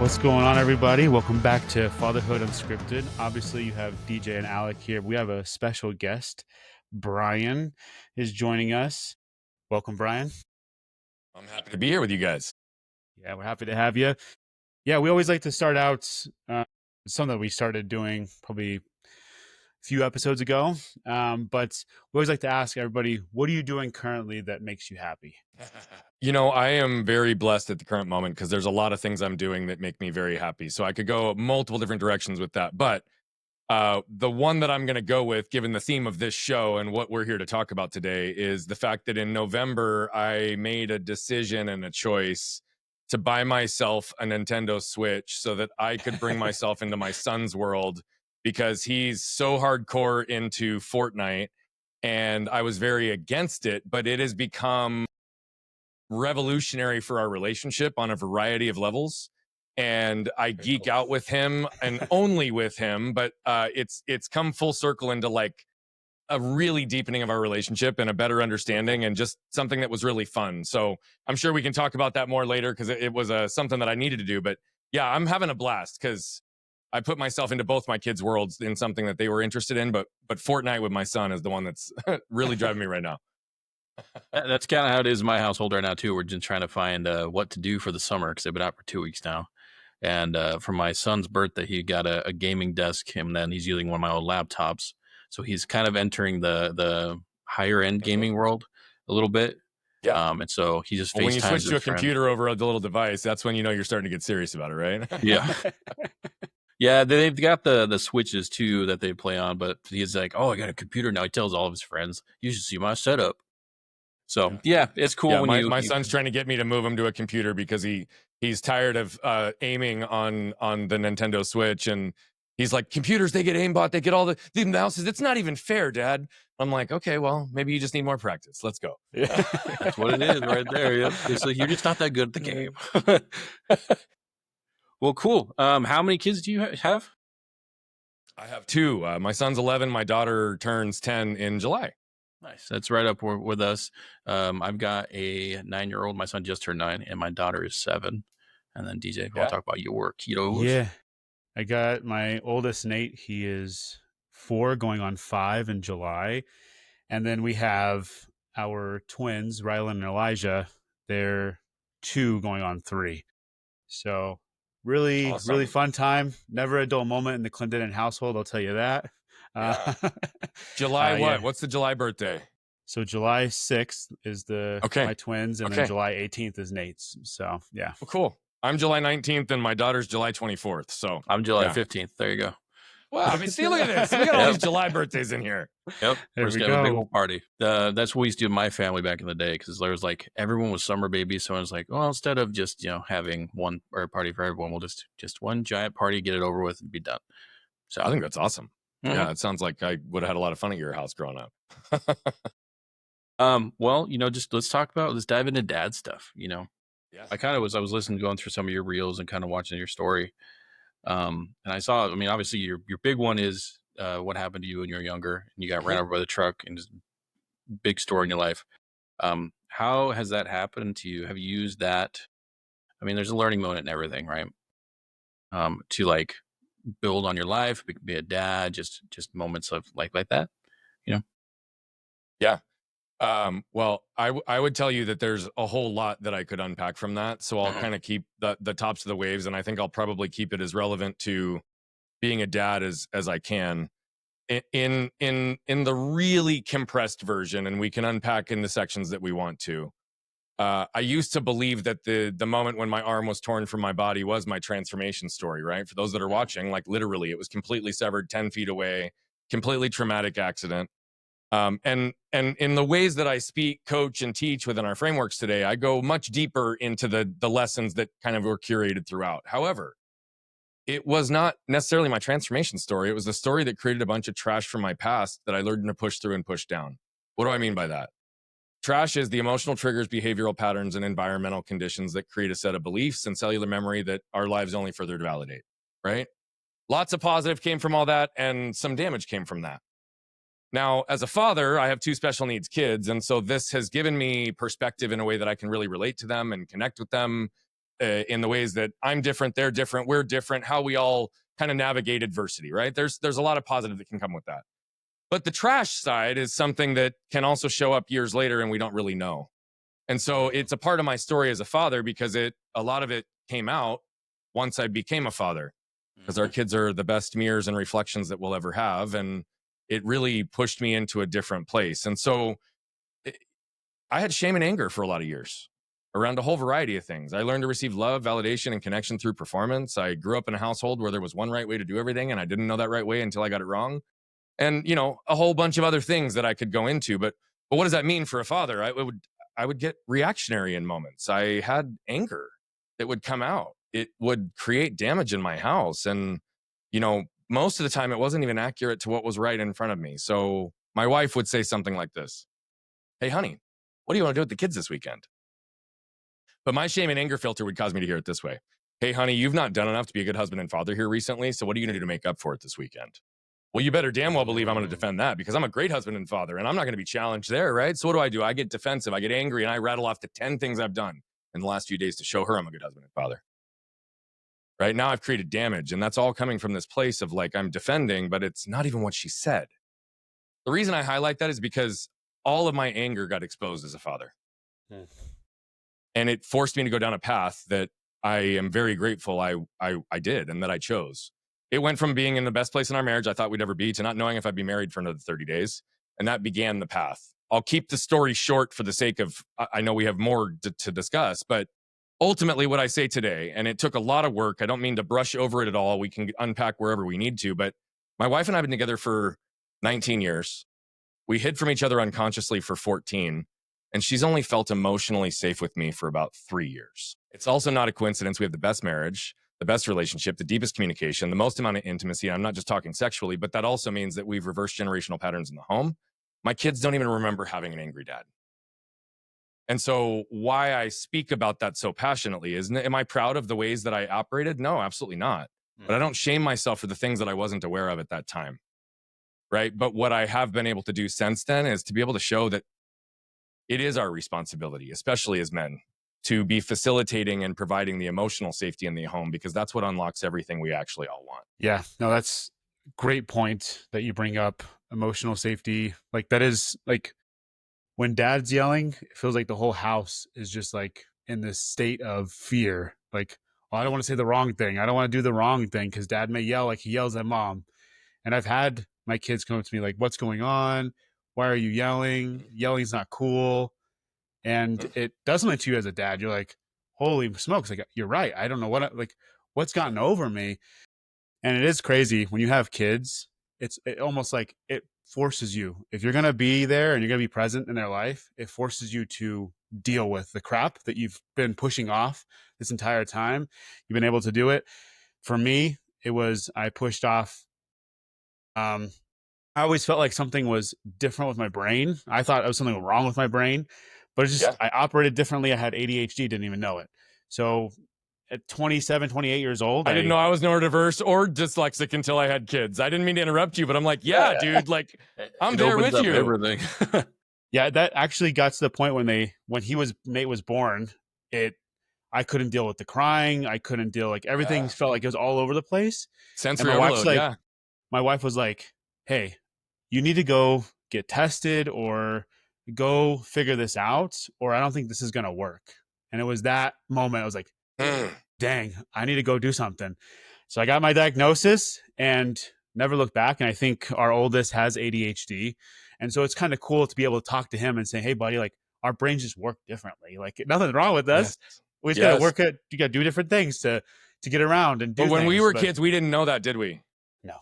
What's going on, everybody? Welcome back to Fatherhood Unscripted. Obviously, you have DJ and Alec here. We have a special guest. Brian is joining us. Welcome, Brian. I'm happy to be here with you guys. Yeah, we're happy to have you. Yeah, we always like to start out something that we started doing probably a few episodes ago. But we always like to ask everybody, what are you doing currently that makes you happy? You know, I am very blessed at the current moment because there's a lot of things I'm doing that make me very happy. So I could go multiple different directions with that. But the one that I'm going to go with, given the theme of this show and what we're here to talk about today, is the fact that in November, I made a decision and a choice to buy myself a Nintendo Switch so that I could bring myself into my son's world because he's so hardcore into Fortnite. And I was very against it, but it has become revolutionary for our relationship on a variety of levels. And I geek out with him and only with him, but it's come full circle into like a really deepening of our relationship and a better understanding and just something that was really fun. So I'm sure we can talk about that more later because it was something that I needed to do. But yeah, I'm having a blast because I put myself into both my kids' worlds in something that they were interested in. But Fortnite with my son is the one that's really driving me right now. That's kind of how it is in my household right now too. We're just trying to find what to do for the summer because they've been out for 2 weeks now. And for my son's birthday, he got a gaming desk, and then he's using one of my old laptops. So he's kind of entering the higher end gaming world a little bit. Yeah. And so he just when you FaceTimes switch to a his friend. computer over a little device, that's when you know you're starting to get serious about it, right? Yeah. Yeah, they've got the Switches too that they play on, but he's like, "Oh, I got a computer now." He tells all of his friends, "You should see my setup." So yeah, it's cool. Yeah, when my son's trying to get me to move him to a computer because he's tired of aiming on the Nintendo Switch, and he's like, computers, they get aimbot, they get all the mouses. It's not even fair, Dad. I'm like, okay, well, maybe you just need more practice. Let's go. Yeah, that's what it is right there. Yep. It's like, you're just not that good at the game. Well, cool. How many kids do you have? I have two. My son's 11. My daughter turns 10 in July. Nice. That's right up with us. I've got a 9-year-old. My son just turned 9, and my daughter is 7. And then DJ, I'll talk about your kiddos. Yeah, I got my oldest Nate. He is 4 going on 5 in July. And then we have our twins, Rylan and Elijah. They're 2 going on 3. So really, Awesome. really fun time. Never a dull moment in the Clendenin household, I'll tell you that. Yeah. July what? Yeah. What's the July birthday? So July 6th is my twins, and then July 18th is Nate's. So yeah. Well, cool. I'm July 19th, and my daughter's July 24th. So I'm July 15th. There you go. Wow. I mean, see, look at this. We got all these July birthdays in here. Yep. We're just going to have a big old party. That's what we used to do in my family back in the day, because there was like, everyone was summer babies. So I was like, well, instead of just, having one party for everyone, we'll just one giant party, get it over with, and be done. So I think that's awesome. Mm-hmm. Yeah, it sounds like I would have had a lot of fun at your house growing up. Well, just let's dive into dad stuff. Yeah. I was listening, going through some of your reels and kind of watching your story. And I saw, obviously your big one is what happened to you when you were younger and you got ran over by the truck, and just big story in your life. How has that happened to you? Have you used that? There's a learning moment and everything, right? To like build on your life, be a dad, just moments of like that, Yeah. Well, I would tell you that there's a whole lot that I could unpack from that. So I'll kind of keep the tops of the waves, and I think I'll probably keep it as relevant to being a dad as I can in the really compressed version, and we can unpack in the sections that we want to. I used to believe that the moment when my arm was torn from my body was my transformation story, right? For those that are watching, like literally it was completely severed 10 feet away, completely traumatic accident. And in the ways that I speak, coach, and teach within our frameworks today, I go much deeper into the lessons that kind of were curated throughout. However, it was not necessarily my transformation story. It was the story that created a bunch of trash from my past that I learned to push through and push down. What do I mean by that? Trash is the emotional triggers, behavioral patterns, and environmental conditions that create a set of beliefs and cellular memory that our lives only further validate, right? Lots of positive came from all that, and some damage came from that. Now, as a father, I have 2 special needs kids, and so this has given me perspective in a way that I can really relate to them and connect with them in the ways that I'm different, they're different, we're different, how we all kind of navigate adversity, right? There's a lot of positive that can come with that. But the trash side is something that can also show up years later and we don't really know. And so it's a part of my story as a father because a lot of it came out once I became a father, because our kids are the best mirrors and reflections that we'll ever have. And it really pushed me into a different place. And so I had shame and anger for a lot of years around a whole variety of things. I learned to receive love, validation, and connection through performance. I grew up in a household where there was one right way to do everything, and I didn't know that right way until I got it wrong. And a whole bunch of other things that I could go into. But what does that mean for a father? I would get reactionary in moments. I had anger that would come out. It would create damage in my house, and most of the time it wasn't even accurate to what was right in front of me. So my wife would say something like this: "Hey, honey, what do you want to do with the kids this weekend?" But my shame and anger filter would cause me to hear it this way: "Hey, honey, you've not done enough to be a good husband and father here recently. So what are you going to do to make up for it this weekend?" Well, you better damn well believe I'm going to defend that, because I'm a great husband and father and I'm not going to be challenged there, right? So what do? I get defensive, I get angry, and I rattle off the 10 things I've done in the last few days to show her I'm a good husband and father. Right now I've created damage, and that's all coming from this place of like, I'm defending, but it's not even what she said. The reason I highlight that is because all of my anger got exposed as a father. And it forced me to go down a path that I am very grateful I did and that I chose. It went from being in the best place in our marriage I thought we'd ever be to not knowing if I'd be married for another 30 days. And that began the path. I'll keep the story short for the sake of, I know we have more to discuss, but ultimately what I say today, and it took a lot of work, I don't mean to brush over it at all. We can unpack wherever we need to, but my wife and I have been together for 19 years. We hid from each other unconsciously for 14. And she's only felt emotionally safe with me for about 3 years. It's also not a coincidence. We have the best marriage, the best relationship, the deepest communication, the most amount of intimacy. And I'm not just talking sexually, but that also means that we've reversed generational patterns in the home. My kids don't even remember having an angry dad. And so why I speak about that so passionately is, am I proud of the ways that I operated? No, absolutely not. But I don't shame myself for the things that I wasn't aware of at that time. Right. But what I have been able to do since then is to be able to show that it is our responsibility, especially as men, to be facilitating and providing the emotional safety in the home, because that's what unlocks everything we actually all want. Yeah, no, that's a great point that you bring up. Emotional safety. Like, that is like, when dad's yelling, it feels like the whole house is just like in this state of fear. Like, oh, I don't want to say the wrong thing. I don't want to do the wrong thing because dad may yell like he yells at mom. And I've had my kids come up to me like, what's going on? Why are you yelling? Yelling's not cool. And it does something to you as a dad. You're like, holy smokes, like, you're right. I don't know what's gotten over me. And it is crazy when you have kids. It almost like it forces you, if you're going to be there and you're going to be present in their life, it forces you to deal with the crap that you've been pushing off this entire time. You've been able to do it. For me, it was, I pushed off. I always felt like something was different with my brain. I thought there was something wrong with my brain, but it's just, I operated differently. I had ADHD, didn't even know it. So at 27, 28 years old, I didn't know I was neurodiverse or dyslexic until I had kids. I didn't mean to interrupt you, but I'm like, yeah, dude, like, I'm there with you. Everything. Yeah, that actually got to the point when Nate was born, I couldn't deal with the crying. I couldn't deal, like, everything felt like it was all over the place. Sensory and overload, my wife was like, hey, you need to go get tested or go figure this out, or I don't think this is going to work. And it was that moment I was like, dang, I need to go do something. So I got my diagnosis and never looked back. And I think our oldest has ADHD. And so it's kind of cool to be able to talk to him and say, hey, buddy, like, our brains just work differently. Like, nothing wrong with us. Yes. We just got to work at, you got to do different things to get around and do But when things. we were kids, we didn't know that, did we? No.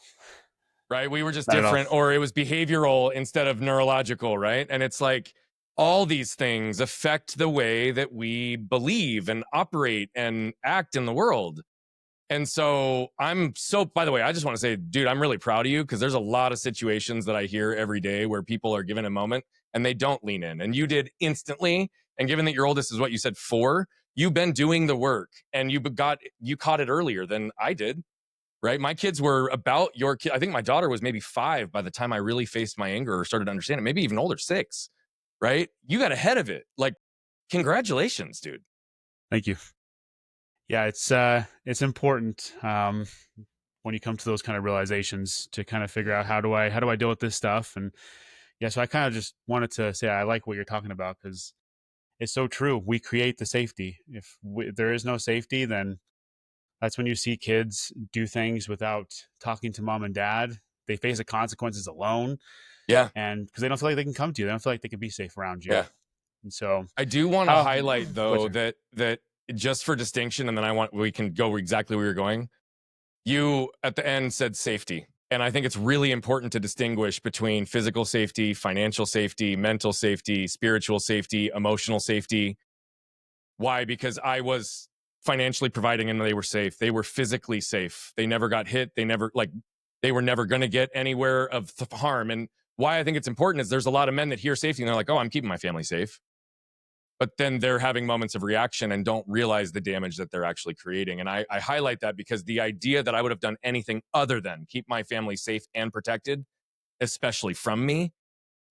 Right? We were just different, or it was behavioral instead of neurological, right? And it's like, all these things affect the way that we believe and operate and act in the world. And so by the way, I just want to say, dude, I'm really proud of you, because there's a lot of situations that I hear every day where people are given a moment and they don't lean in. And you did instantly. And given that your oldest is what you said, 4, you've been doing the work and you caught it earlier than I did. Right? My kids were about your kid. I think my daughter was maybe 5 by the time I really faced my anger or started to understand it, maybe even older, 6. Right? You got ahead of it. Like, congratulations, dude. Thank you. Yeah, it's important when you come to those kind of realizations to kind of figure out how do I deal with this stuff. And yeah, so I kind of just wanted to say I like what you're talking about because it's so true. We create the safety. If there is no safety, then that's when you see kids do things without talking to mom and dad. They face the consequences alone, Yeah. and because they don't feel like they can come to you, they don't feel like they can be safe around you. Yeah. And so, I do want to how? highlight Go ahead, though sir. that just for distinction, and then we can go exactly where you're going. You at the end said safety. And I think it's really important to distinguish between physical safety, financial safety, mental safety, spiritual safety, emotional safety. Why? Because I was financially providing and they were safe. They were physically safe. They never got hit. They were never going to get anywhere of harm. And why I think it's important is there's a lot of men that hear safety and they're like, oh, I'm keeping my family safe. But then they're having moments of reaction and don't realize the damage that they're actually creating. And I highlight that because the idea that I would have done anything other than keep my family safe and protected, especially from me,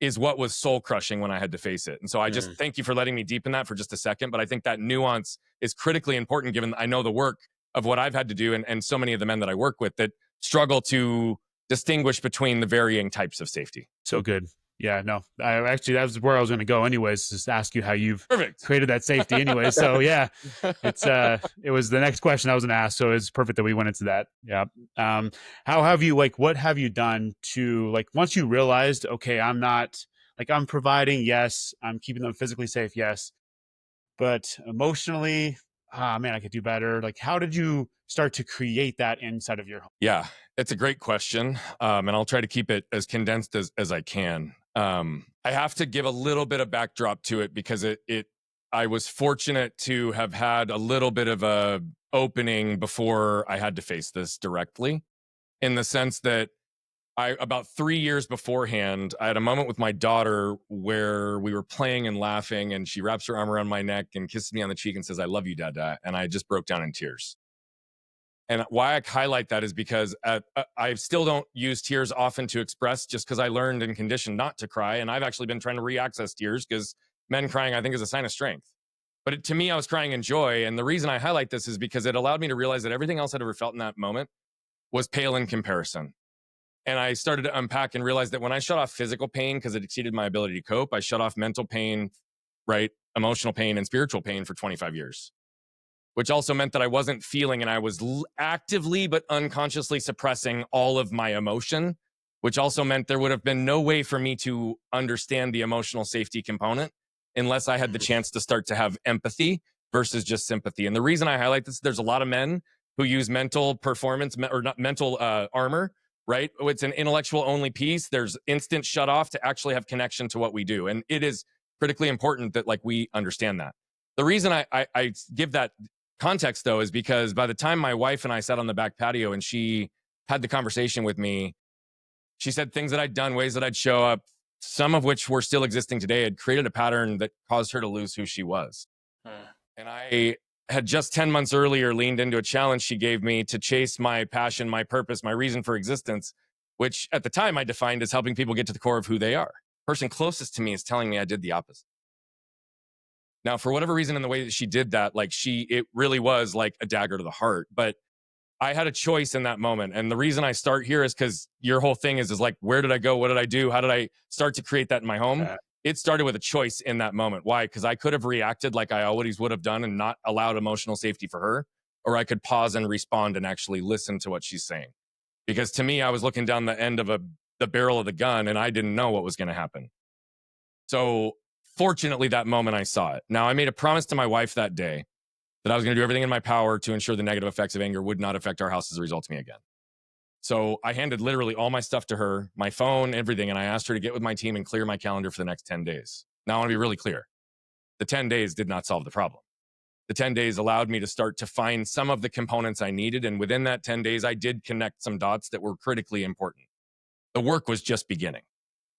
is what was soul crushing when I had to face it. And so I just Mm. thank you for letting me deepen that for just a second. But I think that nuance is critically important given I know the work of what I've had to do and so many of the men that I work with that struggle to distinguish between the varying types of safety. So good. Yeah, no, I actually that was where I was going to go. Anyways, just ask you how you've Perfect. created that safety. Anyways, so yeah, it was the next question I was going to ask, so it's perfect that we went into that. Yeah. Um, how have you what have you done to once you realized, okay, I'm not I'm providing, yes, I'm keeping them physically safe, yes, but emotionally, ah man, I could do better. How did you start to create that inside of your home? Yeah, it's a great question. And I'll try to keep it as condensed as I can. I have to give a little bit of backdrop to it because I was fortunate to have had a little bit of a opening before I had to face this directly in the sense that about 3 years beforehand, I had a moment with my daughter where we were playing and laughing, and she wraps her arm around my neck and kisses me on the cheek and says, I love you, Dada. And I just broke down in tears. And why I highlight that is because I still don't use tears often to express just because I learned and conditioned not to cry. And I've actually been trying to reaccess tears because men crying, I think, is a sign of strength. But to me, I was crying in joy. And the reason I highlight this is because it allowed me to realize that everything else I'd ever felt in that moment was pale in comparison. And I started to unpack and realize that when I shut off physical pain because it exceeded my ability to cope, I shut off mental pain, right? Emotional pain and spiritual pain for 25 years, which also meant that I wasn't feeling and I was actively but unconsciously suppressing all of my emotion, which also meant there would have been no way for me to understand the emotional safety component unless I had the chance to start to have empathy versus just sympathy. And the reason I highlight this, there's a lot of men who use mental performance or not mental armor, right? It's an intellectual only piece. There's instant shut off to actually have connection to what we do. And it is critically important that we understand that. The reason I give that context though is because by the time my wife and I sat on the back patio and she had the conversation with me, she said things that I'd done, ways that I'd show up, some of which were still existing today, had created a pattern that caused her to lose who she was. Mm. And I had just 10 months earlier leaned into a challenge she gave me to chase my passion, my purpose, my reason for existence, which at the time I defined as helping people get to the core of who they are. The person closest to me is telling me I did the opposite. Now, for whatever reason, in the way that she did that, it really was like a dagger to the heart. But I had a choice in that moment. And the reason I start here is because your whole thing is where did I go? What did I do? How did I start to create that in my home? It started with a choice in that moment. Why? Because I could have reacted like I always would have done and not allowed emotional safety for her, or I could pause and respond and actually listen to what she's saying. Because to me, I was looking down the end of the barrel of the gun and I didn't know what was going to happen. So fortunately, that moment I saw it. Now, I made a promise to my wife that day that I was going to do everything in my power to ensure the negative effects of anger would not affect our house as a result of me again. So I handed literally all my stuff to her, my phone, everything, and I asked her to get with my team and clear my calendar for the next 10 days. Now, I want to be really clear. The 10 days did not solve the problem. The 10 days allowed me to start to find some of the components I needed. And within that 10 days, I did connect some dots that were critically important. The work was just beginning.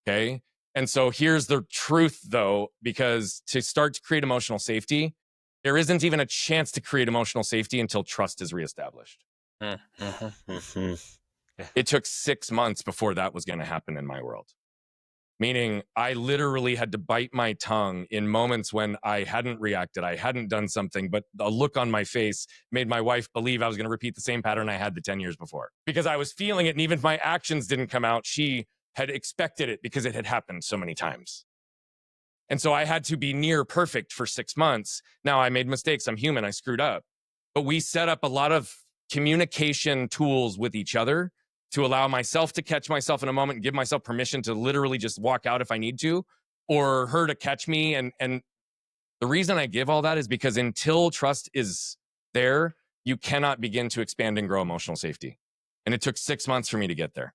Okay. And so here's the truth, though, because to start to create emotional safety, there isn't even a chance to create emotional safety until trust is reestablished. Mm-hmm. Mm-hmm. It took 6 months before that was going to happen in my world. meaning I literally had to bite my tongue in moments when I hadn't reacted, I hadn't done something, but a look on my face made my wife believe I was going to repeat the same pattern I had the 10 years before, because I was feeling it. And even if my actions didn't come out, she had expected it because it had happened so many times. And so I had to be near perfect for 6 months. Now, I made mistakes. I'm human. I screwed up. But we set up a lot of communication tools with each other to allow myself to catch myself in a moment and give myself permission to literally just walk out if I need to, or her to catch me. And the reason I give all that is because until trust is there, you cannot begin to expand and grow emotional safety. And it took 6 months for me to get there.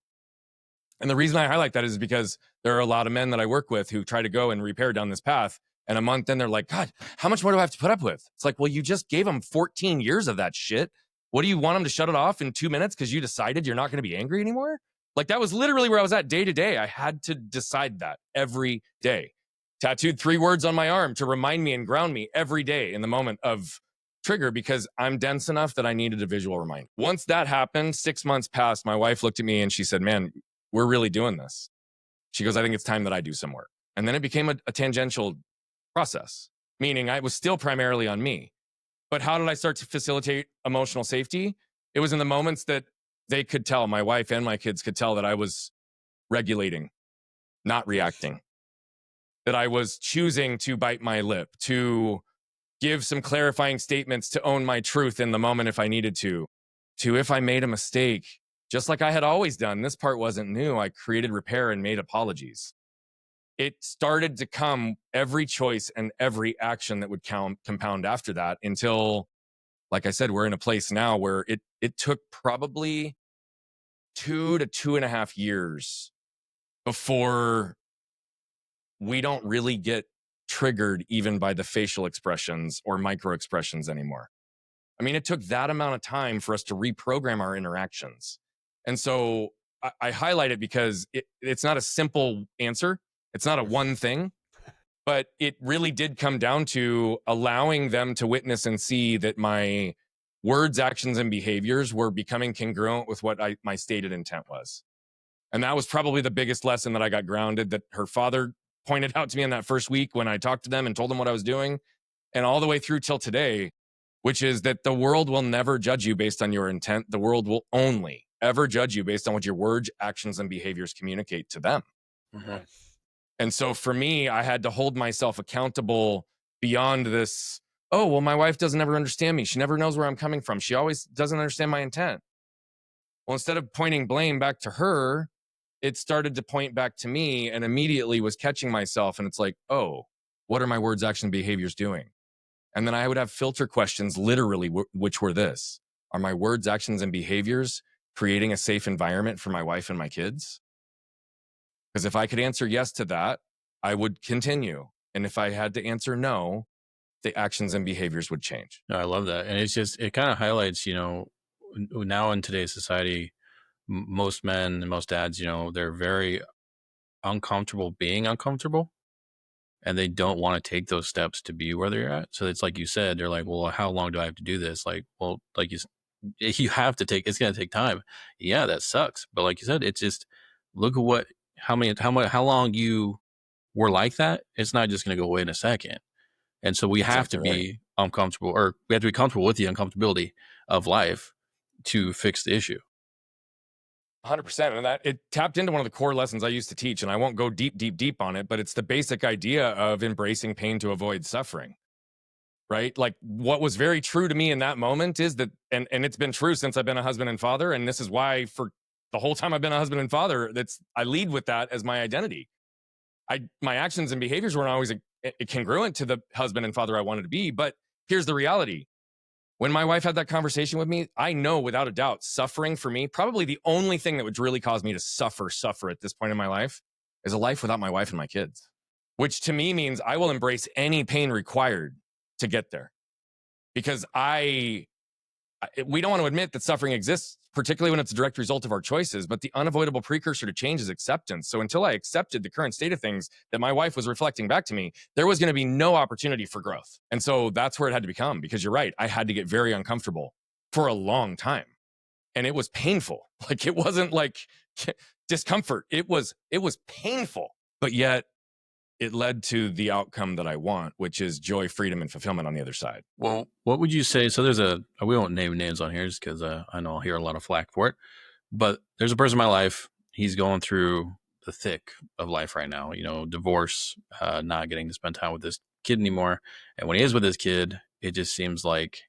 And the reason I highlight that is because there are a lot of men that I work with who try to go and repair down this path. And a month in, they're like, God, how much more do I have to put up with? It's like, well, you just gave them 14 years of that shit. What do you want them to shut it off in 2 minutes because you decided you're not going to be angry anymore? Like, that was literally where I was at day to day. I had to decide that every day. Tattooed 3 words on my arm to remind me and ground me every day in the moment of trigger, because I'm dense enough that I needed a visual reminder. Once that happened, 6 months passed. My wife looked at me and she said, man, we're really doing this. She goes, I think it's time that I do some work. And then it became a tangential process, meaning I was still primarily on me. But how did I start to facilitate emotional safety? It was in the moments that they could tell, my wife and my kids could tell, that I was regulating, not reacting, that I was choosing to bite my lip, to give some clarifying statements, to own my truth in the moment if I needed to if I made a mistake, just like I had always done. This part wasn't new. I created repair and made apologies. It started to come every choice and every action that would compound after that, until, like I said, we're in a place now where it took probably 2 to 2.5 years before we don't really get triggered even by the facial expressions or micro expressions anymore. I mean, it took that amount of time for us to reprogram our interactions. And so I highlight it because it's not a simple answer. It's not a one thing, but it really did come down to allowing them to witness and see that my words, actions, and behaviors were becoming congruent with what my stated intent was. And that was probably the biggest lesson that I got grounded, that her father pointed out to me in that first week when I talked to them and told them what I was doing, and all the way through till today, which is that the world will never judge you based on your intent. The world will only ever judge you based on what your words, actions, and behaviors communicate to them. Mm-hmm. And so for me, I had to hold myself accountable beyond this. Oh, well, my wife doesn't ever understand me. She never knows where I'm coming from. She always doesn't understand my intent. Well, instead of pointing blame back to her, it started to point back to me, and immediately was catching myself. And it's like, oh, what are my words, action, behaviors doing? And then I would have filter questions, literally, which were this: are my words, actions, and behaviors creating a safe environment for my wife and my kids? Because if I could answer yes to that, I would continue. And if I had to answer no, the actions and behaviors would change. No, I love that. And it's just, it kind of highlights, now in today's society, most men and most dads, they're very uncomfortable being uncomfortable, and they don't want to take those steps to be where they're at. So it's like you said, they're like, well, how long do I have to do this? Like, well, like you have to it's going to take time. Yeah, that sucks. But like you said, it's just, look at how long you were like that. It's not just going to go away in a second. And so we have to be uncomfortable, or we have to be comfortable with the uncomfortability of life to fix the issue. 100%. And that it tapped into one of the core lessons I used to teach. And I won't go deep on it, but it's the basic idea of embracing pain to avoid suffering. Right? Like, what was very true to me in that moment is that, and it's been true since I've been a husband and father. And this is why for the whole time I've been a husband and father, I lead with that as my identity. My actions and behaviors weren't always congruent to the husband and father I wanted to be. But here's the reality. When my wife had that conversation with me, I know without a doubt, suffering for me, probably the only thing that would really cause me to suffer at this point in my life, is a life without my wife and my kids, which to me means I will embrace any pain required to get there. Because we don't want to admit that suffering exists, particularly when it's a direct result of our choices, but the unavoidable precursor to change is acceptance. So until I accepted the current state of things that my wife was reflecting back to me, there was going to be no opportunity for growth. And so that's where it had to become, because you're right, I had to get very uncomfortable for a long time. And it was painful. Like, it wasn't like discomfort. It was painful. but yet it led to the outcome that I want, which is joy, freedom, and fulfillment on the other side. Well, what would you say? So we won't name names on here just because I know I'll hear a lot of flack for it. But there's a person in my life. He's going through the thick of life right now. Divorce, not getting to spend time with his kid anymore. And when he is with his kid, it just seems like,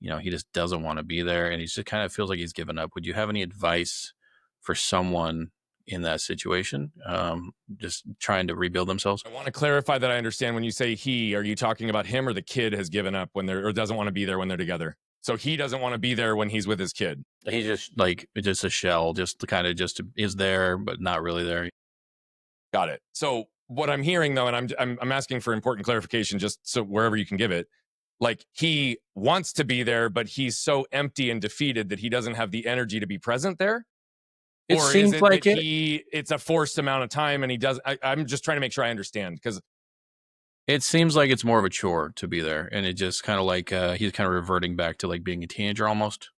he just doesn't want to be there. And he just kind of feels like he's given up. Would you have any advice for someone in that situation, just trying to rebuild themselves? I want to clarify that I understand when you say he, are you talking about him or the kid has given up or doesn't want to be there when they're together? So he doesn't want to be there when he's with his kid. He's just just a shell, just kind of just is there, but not really there. Got it. So what I'm hearing though, and I'm asking for important clarification, just so wherever you can give it, like he wants to be there, but he's so empty and defeated that he doesn't have the energy to be present there. It Or seems is it like that it's a forced amount of time and he does? I'm just trying to make sure I understand, because it seems like it's more of a chore to be there, and it just kind of like he's kind of reverting back to like being a teenager almost,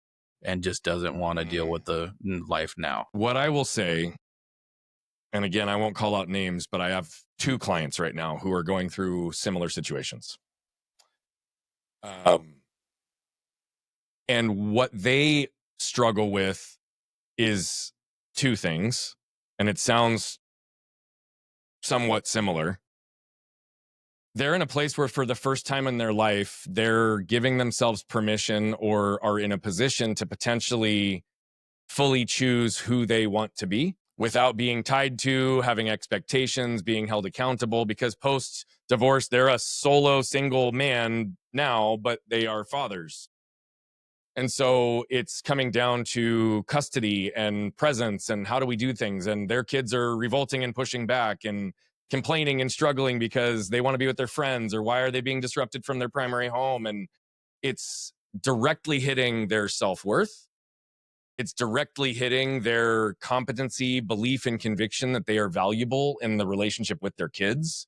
and just doesn't want to deal with the life now. What I will say, and again, I won't call out names, but I have 2 clients right now who are going through similar situations. And what they struggle with is 2 things, and it sounds somewhat similar. They're in a place where for the first time in their life, they're giving themselves permission or are in a position to potentially fully choose who they want to be without being tied to, having expectations, being held accountable, because post divorce, they're a solo single man now, but they are fathers. And so it's coming down to custody and presence and how do we do things. And their kids are revolting and pushing back and complaining and struggling because they want to be with their friends, or why are they being disrupted from their primary home? And it's directly hitting their self-worth. It's directly hitting their competency, belief, and conviction that they are valuable in the relationship with their kids.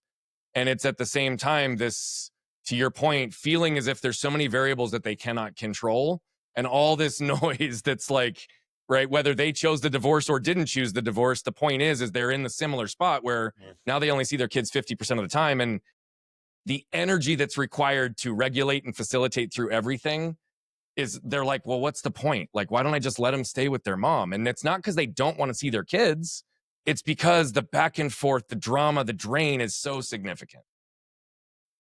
And it's at the same time, this, to your point, feeling as if there's so many variables that they cannot control, and all this noise that's like, right, whether they chose the divorce or didn't choose the divorce, the point is they're in the similar spot where now they only see their kids 50% of the time. And the energy that's required to regulate and facilitate through everything is, they're like, well, what's the point? Like, why don't I just let them stay with their mom? And it's not because they don't want to see their kids. It's because the back and forth, the drama, the drain is so significant.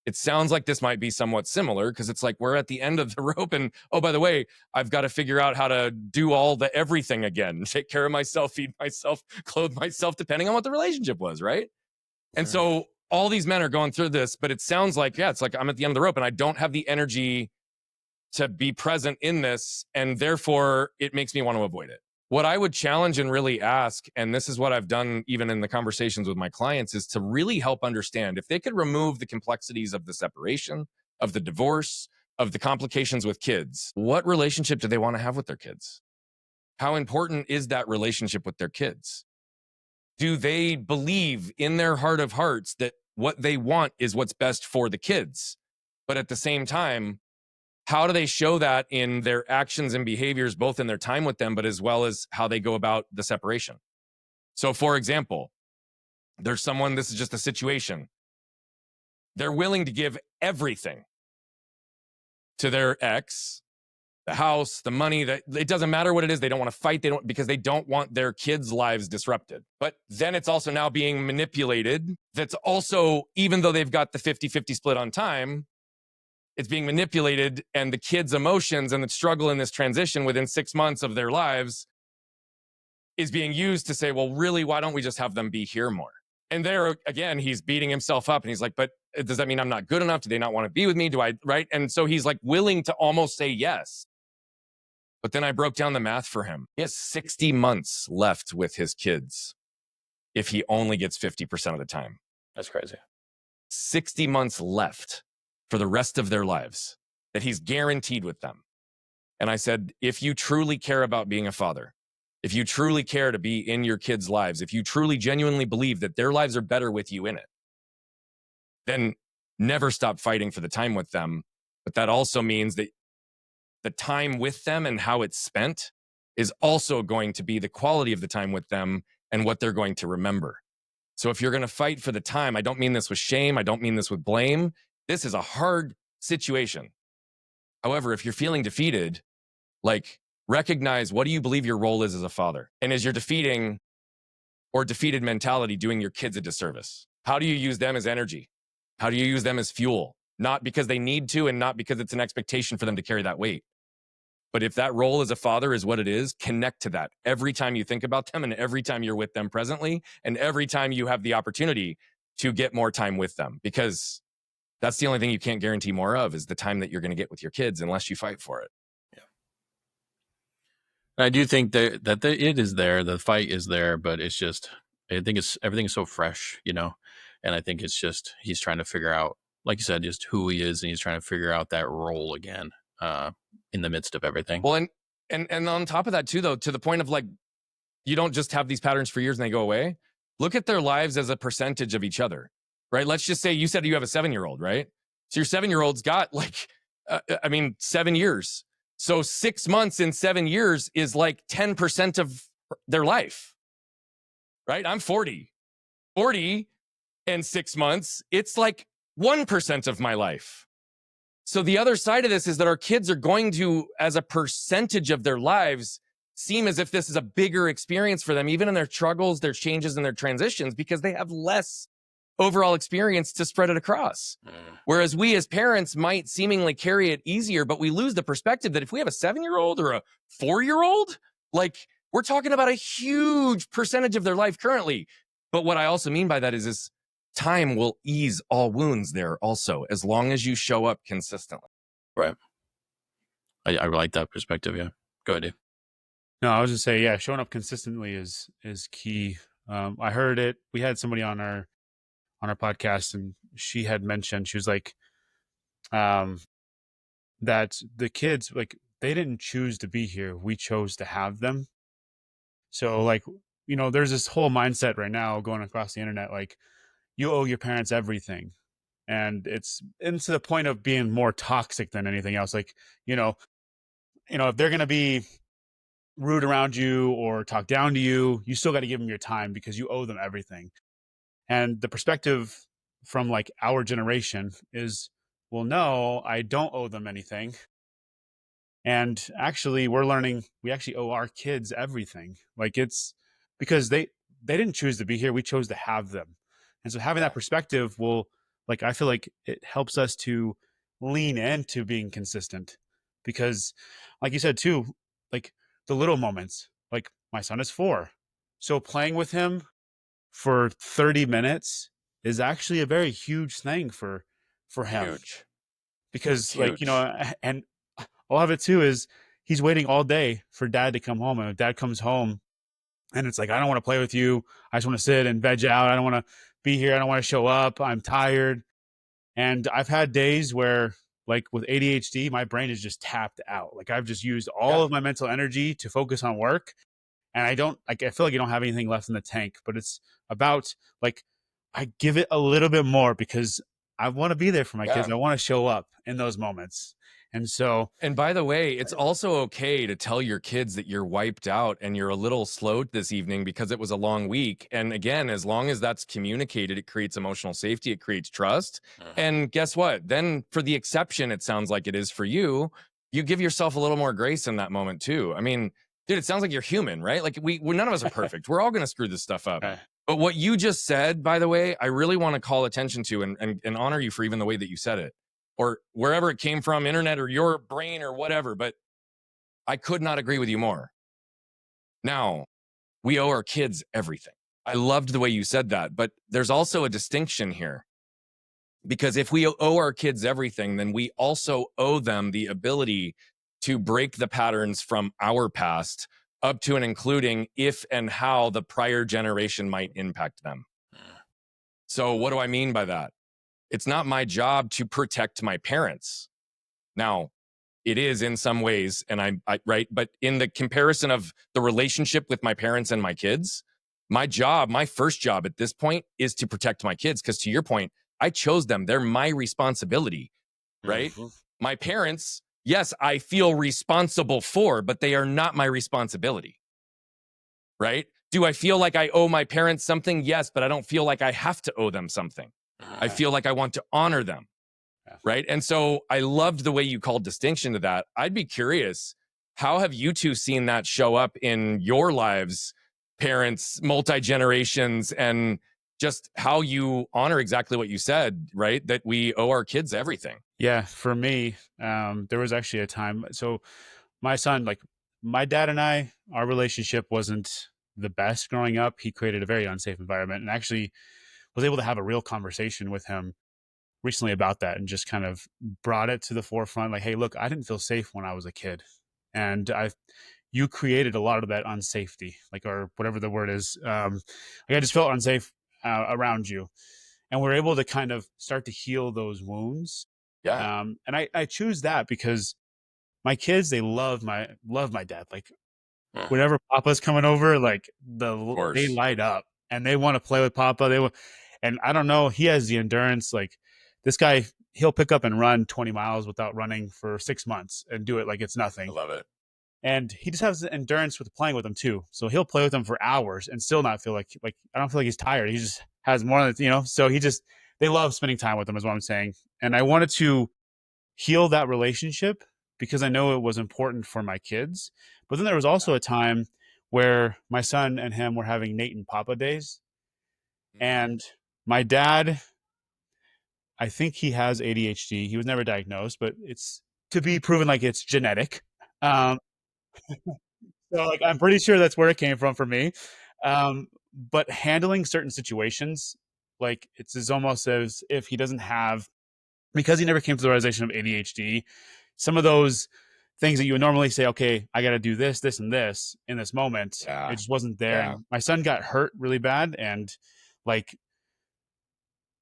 It sounds like this might be somewhat similar, because it's like we're at the end of the rope, and oh, by the way, I've got to figure out how to do all the everything again, take care of myself, feed myself, clothe myself, depending on what the relationship was, right? And so all these men are going through this, but it sounds like, it's like I'm at the end of the rope and I don't have the energy to be present in this, and therefore it makes me want to avoid it. What I would challenge and really ask, and this is what I've done even in the conversations with my clients, is to really help understand if they could remove the complexities of the separation, of the divorce, of the complications with kids, what relationship do they want to have with their kids? How important is that relationship with their kids? Do they believe in their heart of hearts that what they want is what's best for the kids? But at the same time, how do they show that in their actions and behaviors, both in their time with them, but as well as how they go about the separation? So, for example, there's someone, this is just a situation. They're willing to give everything to their ex, the house, the money, that it doesn't matter what it is. They don't want to fight. Because they don't want their kids' lives disrupted. But then it's also now being manipulated. That's also, even though they've got the 50-50 split on time, it's being manipulated, and the kids' emotions and the struggle in this transition within 6 months of their lives is being used to say, well, really, why don't we just have them be here more? And there, again, he's beating himself up, and he's like, but does that mean I'm not good enough? Do they not want to be with me? Do I, right? And so he's like willing to almost say yes. But then I broke down the math for him. He has 60 months left with his kids if he only gets 50% of the time. That's crazy. 60 months left for the rest of their lives that he's guaranteed with them. And I said, if you truly care about being a father, if you truly care to be in your kids' lives, if you truly genuinely believe that their lives are better with you in it, then never stop fighting for the time with them. But that also means that the time with them and how it's spent is also going to be the quality of the time with them and what they're going to remember. So if you're going to fight for the time, I don't mean this with shame. I don't mean this with blame. This is a hard situation. However, if you're feeling defeated, like, recognize, what do you believe your role is as a father? And is your defeating or defeated mentality doing your kids a disservice? How do you use them as energy? How do you use them as fuel? Not because they need to, and not because it's an expectation for them to carry that weight. But if that role as a father is what it is, connect to that every time you think about them, and every time you're with them presently, and every time you have the opportunity to get more time with them, because that's the only thing you can't guarantee more of, is the time that you're going to get with your kids, unless you fight for it. I do think that it is there. The fight is there, but it's just, I think everything is so fresh, and I think it's just he's trying to figure out, like you said, just who he is, and he's trying to figure out that role again in the midst of everything. Well, and on top of that too, though, to the point of, like, you don't just have these patterns for years and they go away. Look at their lives as a percentage of each other, right? Let's just say you said you have a 7-year-old, right? So your 7-year-old's got 7 years. So 6 months in 7 years is like 10% of their life, right? I'm 40. 40 and 6 months, it's like 1% of my life. So the other side of this is that our kids are going to, as a percentage of their lives, seem as if this is a bigger experience for them, even in their struggles, their changes, and their transitions, because they have less overall experience to spread it across. Whereas we as parents might seemingly carry it easier, but we lose the perspective that if we have a 7-year-old or a 4-year-old, like, we're talking about a huge percentage of their life currently. But what I also mean by that is time will ease all wounds there also, as long as you show up consistently. Right. I like that perspective. Yeah. Go ahead, Dave. No, I was just saying, yeah, showing up consistently is key. I heard it. We had somebody on our podcast, and she had mentioned, she was like, that the kids, like, they didn't choose to be here. We chose to have them. So, like, there's this whole mindset right now going across the internet, like, you owe your parents everything. And it's to the point of being more toxic than anything else. Like, if they're going to be rude around you or talk down to you, you still got to give them your time because you owe them everything. And the perspective from, like, our generation is, well, no, I don't owe them anything. And actually, we're learning we actually owe our kids everything. Like, it's because they didn't choose to be here. We chose to have them. And so having that perspective will, like, I feel like it helps us to lean into being consistent, because, like you said too, like, the little moments, like, my son is 4. So playing with him for 30 minutes is actually a very huge thing for him. Huge. Because, Huge. like, and a lot of it too is he's waiting all day for dad to come home. And if dad comes home and it's like, I don't want to play with you, I just want to sit and veg out, I don't want to be here, I don't want to show up, I'm tired. And I've had days where, like, with ADHD, my brain is just tapped out. Like, I've just used all of my mental energy to focus on work. And I feel like I don't have anything left in the tank. But it's about, like, I give it a little bit more because I want to be there for my kids. I want to show up in those moments. And so, and by the way, it's also okay to tell your kids that you're wiped out and you're a little slowed this evening because it was a long week. And again, as long as that's communicated, it creates emotional safety, it creates trust. And guess what? Then, for the exception, it sounds like it is for you, you give yourself a little more grace in that moment too. I mean, dude, it sounds like you're human, right? Like, we none of us are perfect. We're all going to screw this stuff up. But what you just said, by the way, I really want to call attention to and honor you for even the way that you said it, or wherever it came from, internet or your brain or whatever. But I could not agree with you more. Now, we owe our kids everything. I loved the way you said that, but there's also a distinction here. Because if we owe our kids everything, then we also owe them the ability to break the patterns from our past, up to and including if and how the prior generation might impact them. So what do I mean by that? It's not my job to protect my parents. Now, it is in some ways, and I right, but in the comparison of the relationship with my parents and my kids, my first job at this point is to protect my kids, because to your point, I chose them. They're my responsibility, right? My parents, yes, I feel responsible for, but they are not my responsibility, right? Do I feel like I owe my parents something? Yes, but I don't feel like I have to owe them something. I feel like I want to honor them. Yeah. Right. And so I loved the way you called distinction to that. I'd be curious, how have you two seen that show up in your lives, parents, multi generations, and just how you honor exactly what you said, right? That we owe our kids everything. Yeah, for me, there was actually a time. So my son, like my dad and I, our relationship wasn't the best growing up. He created a very unsafe environment, and actually was able to have a real conversation with him recently about that, and just kind of brought it to the forefront. Like, hey, look, I didn't feel safe when I was a kid, and you created a lot of that unsafety, like, or whatever the word is. Like I just felt unsafe around you, and we're able to kind of start to heal those wounds. Yeah. And I choose that because my kids, they love my dad. Like whenever Papa's coming over, like they light up and they want to play with Papa. And I don't know, he has the endurance. Like this guy, he'll pick up and run 20 miles without running for 6 months and do it like it's nothing. I love it. And he just has the endurance with playing with them too. So he'll play with them for hours and still not feel like I don't feel like he's tired. He just has more than, so they love spending time with them is what I'm saying. And I wanted to heal that relationship because I know it was important for my kids. But then there was also a time where my son and him were having Nate and Papa days. And my dad, I think he has ADHD. He was never diagnosed, but it's to be proven like it's genetic. So like I'm pretty sure that's where it came from for me. But handling certain situations, like it's almost as if he doesn't have, because he never came to the realization of ADHD, some of those things that you would normally say, okay, I got to do this, this, and this in this moment, it just wasn't there. Yeah. And my son got hurt really bad, and like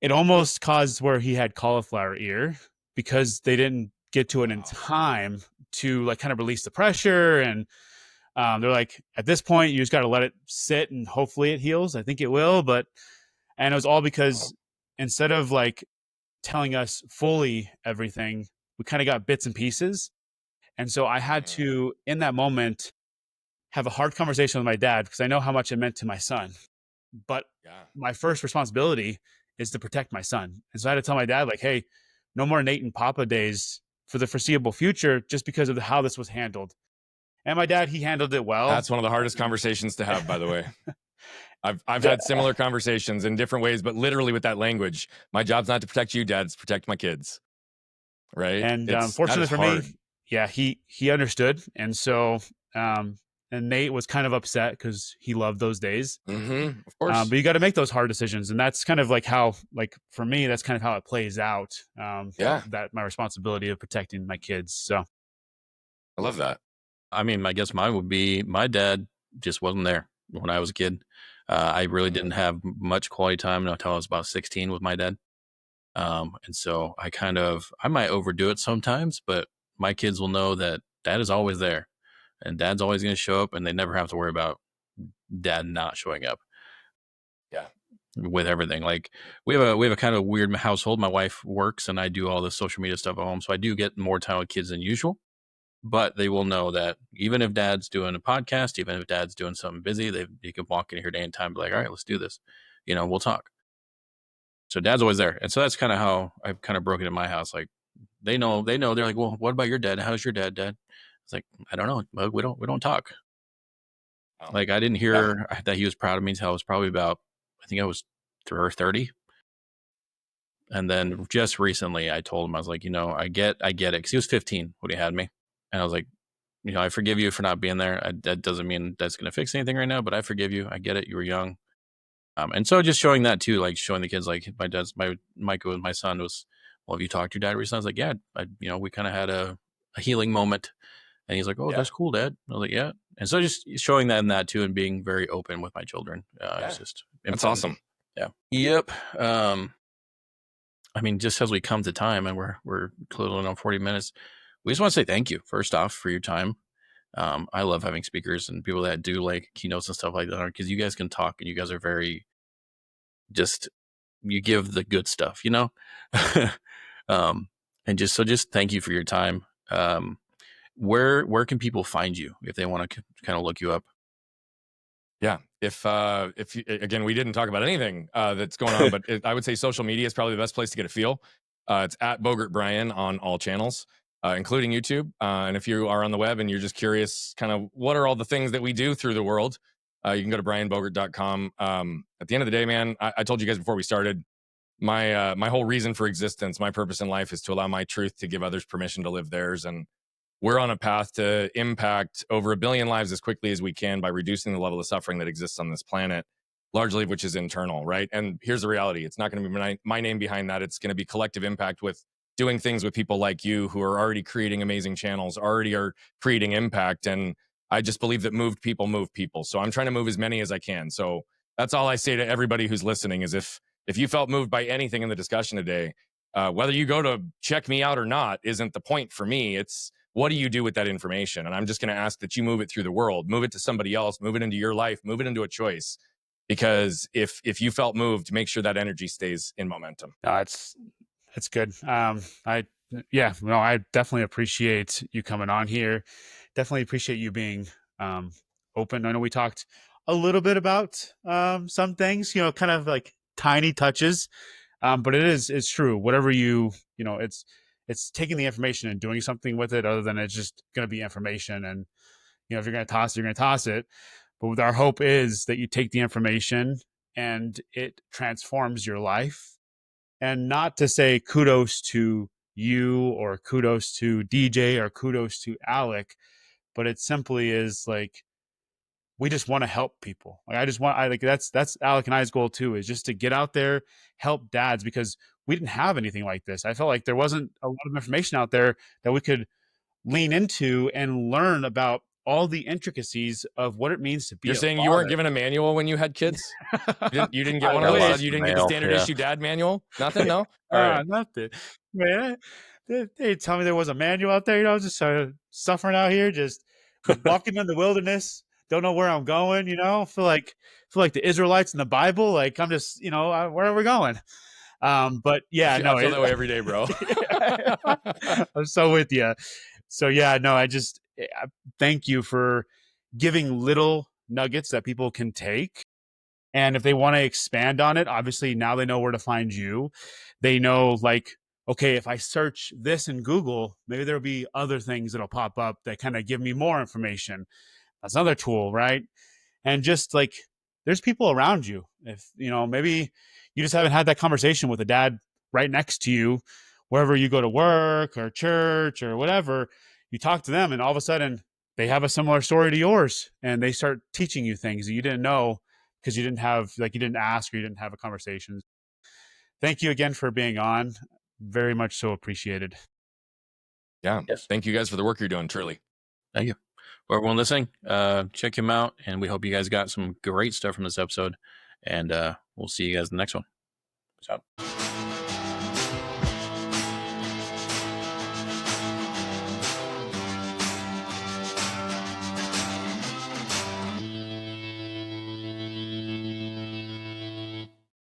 it almost caused where he had cauliflower ear because they didn't get to it in time to like kind of release the pressure. And they're like, at this point, you just got to let it sit and hopefully it heals. I think it will. And it was all because instead of like telling us fully everything, we kind of got bits and pieces. And so I had to, in that moment, have a hard conversation with my dad because I know how much it meant to my son. But my first responsibility is to protect my son. And so I had to tell my dad, like, hey, no more Nate and Papa days for the foreseeable future just because of how this was handled. And my dad, he handled it well. That's one of the hardest conversations to have, by the way. I've had similar conversations in different ways, but literally with that language. My job's not to protect you, Dad, it's to protect my kids. Right. And fortunately for me, yeah, he understood. And so and Nate was kind of upset because he loved those days. Of course. But you got to make those hard decisions. And that's kind of like how, like for me, that's kind of how it plays out. That my responsibility of protecting my kids. So I love that. I mean, I guess mine would be my dad just wasn't there when I was a kid. I really didn't have much quality time until I was about 16 with my dad. And so I might overdo it sometimes, but my kids will know that dad is always there and dad's always going to show up and they never have to worry about dad not showing up. Yeah. With everything. Like we have a kind of weird household. My wife works and I do all the social media stuff at home. So I do get more time with kids than usual. But they will know that even if dad's doing a podcast, even if dad's doing something busy, you can walk in here day and time and be like, all right, let's do this. We'll talk. So dad's always there. And so that's kind of how I've kind of broken in my house. Like they know, they're like, well, what about your dad? How's your dad? It's like, I don't know. We don't talk. Like I didn't hear that he was proud of me until I was probably about, I think I was 30. And then just recently I told him, I was like, I get it. Cause he was 15 when he had me. And I was like, I forgive you for not being there. That doesn't mean that's going to fix anything right now, but I forgive you. I get it. You were young. And so just showing that too, like showing the kids, like Micah with my son was, well, have you talked to your dad recently? I was like, yeah, we kind of had a healing moment. And he's like, oh, that's cool, Dad. I was like, yeah. And so just showing that in that too, and being very open with my children. It's just, that's awesome. Yeah. Yep. I mean, just as we come to time and we're closing on 40 minutes, we just want to say thank you first off for your time. I love having speakers and people that do like keynotes and stuff like that because you guys can talk and you guys are very you give the good stuff, and just thank you for your time. Where can people find you if they want to kind of look you up? Yeah. if you, again, we didn't talk about anything that's going on, but I would say social media is probably the best place to get a feel. It's at Bogert Brian on all channels, including YouTube. And if you are on the web and you're just curious, kind of what are all the things that we do through the world, you can go to brianbogert.com. At the end of the day, man, I told you guys before we started, my whole reason for existence, my purpose in life is to allow my truth to give others permission to live theirs. And we're on a path to impact over 1 billion lives as quickly as we can by reducing the level of suffering that exists on this planet, largely of which is internal, right? And here's the reality. It's not going to be my name behind that. It's going to be collective impact with doing things with people like you who are already creating amazing channels, already are creating impact. And I just believe that moved people move people. So I'm trying to move as many as I can. So that's all I say to everybody who's listening is if you felt moved by anything in the discussion today, whether you go to check me out or not isn't the point for me. It's what do you do with that information? And I'm just going to ask that you move it through the world, move it to somebody else, move it into your life, move it into a choice. Because if you felt moved, make sure that energy stays in momentum. No, it's good. I definitely appreciate you coming on here. Definitely appreciate you being open. I know we talked a little bit about some things, kind of like tiny touches, but it's true. Whatever it's taking the information and doing something with it, other than it's just going to be information. And if you're going to toss it, you're going to toss it. But with our hope is that you take the information and it transforms your life. And not to say kudos to you or kudos to DJ or kudos to Alec, but it simply is like we just want to help people. Like that's Alec and I's goal too, is just to get out there, help dads, because we didn't have anything like this. I felt like there wasn't a lot of information out there that we could lean into and learn about all the intricacies of what it means to be You're a saying father. you weren't given a manual when you had kids? You didn't get one of wish. those? You didn't get the standard issue dad manual? Nothing? No? All right. Nothing. Man, they tell me there was a manual out there, just suffering out here, just walking in the wilderness, don't know where I'm going, feel like the Israelites in the Bible, like I'm just, where are we going? But yeah, I feel that way every day, bro. I'm so with you. So yeah, no, I thank you for giving little nuggets that people can take. And if they want to expand on it, obviously now they know where to find you. They know, like, okay, if I search this in Google, maybe there'll be other things that'll pop up that kind of give me more information. That's another tool, right? And just like, there's people around you. If, maybe you just haven't had that conversation with a dad right next to you, wherever you go to work or church or whatever, you talk to them and all of a sudden they have a similar story to yours and they start teaching you things that you didn't know because you didn't ask or you didn't have a conversation. Thank you again for being on. Very much so appreciated. Yeah. Yes. Thank you guys for the work you're doing, truly. Thank you. For everyone listening, check him out, and we hope you guys got some great stuff from this episode, and we'll see you guys in the next one. Peace out.